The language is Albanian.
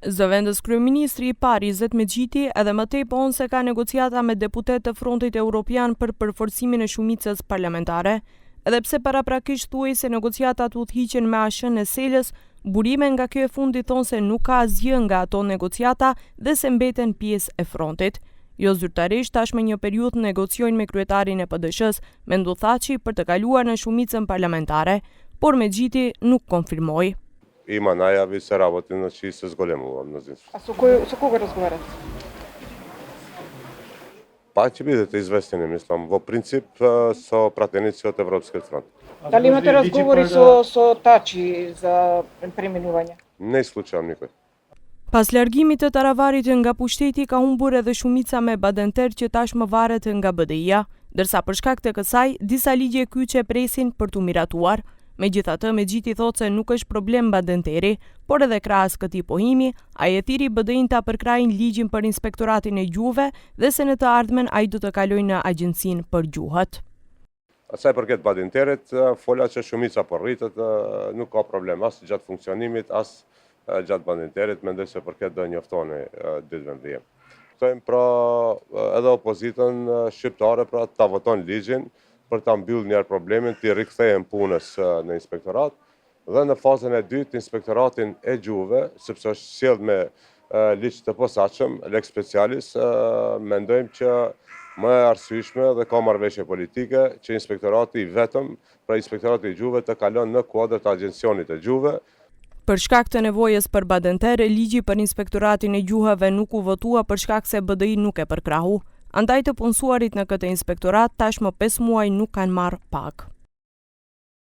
Zëvendës kryeministri i parë Izet Megjiti edhe më tej pohon se ka negociata me deputet të Frontit Evropian për përforcimin e shumicës parlamentare, edhe pse paraprakisht thuaj se negociatat udhëhiqen me ASH-n e Selës, burime nga kjo e fundit thonë se nuk ka asgjë nga ato negociata dhe se mbeten pjesë e Frontit. Jo zyrtarisht tashmë një periudhë negociojnë me kryetarin e PDSH-s Mendu Thaçi për të kaluar në shumicën parlamentare, por Megjiti nuk konfirmoi. Има најави, се работи, значи се зголемува мнозинство. А со кого разговарате? Па ќе бидете известени, мислам, во принцип со пратеници од Европскиот фронт. Дали имате разговори со Тачи за преминување? Не исклучувам никој. Pas largimit të Taravarit nga pushteti ka humbur edhe shumica me Badenter që tashmë varet nga BDI-a, ndërsa për shkak të kësaj disa ligje kyçe presin për t'u miratuar. Megjithatë, Megjiti thotë se nuk është problem Badenteri, por edhe krahas këtij pohimi, ai e thiri BDI-n ta përkrajnë ligjin për inspektoratin e gjuhëve dhe se në të ardhmen ai do të kalojë në agjencinë për gjuhët. Sa i përket Badenterit, fola që shumica po rritet, nuk ka problem as gjatë funksionimit, as gjatë Badenterit, mendoj se përket do njoftoni ditëve vijim. Ktojmë pra edhe opozitën shqiptare pra ta voton ligjin për ta mbyllur njerë problemin, të rikthehen punës në inspektorat, dhe në fazën e dytë inspektoratin e gjuhëve, sepse është sjell me ligj të posaçëm, lex specialis, mendojmë që më e arsyeshme dhe ka marrëveshje politike që inspektorati vetëm, pra inspektorati i gjuhëve të kalon në kuadër të agjencionit të gjuhëve. Për shkak të nevojës për Badenter, ligji për inspektoratin e gjuhëve nuk u votua për shkak se BDI nuk e përkrahu. Andaj të punësuarit në këtë inspektorat tashmë 5 muaj nuk kanë marrë pak.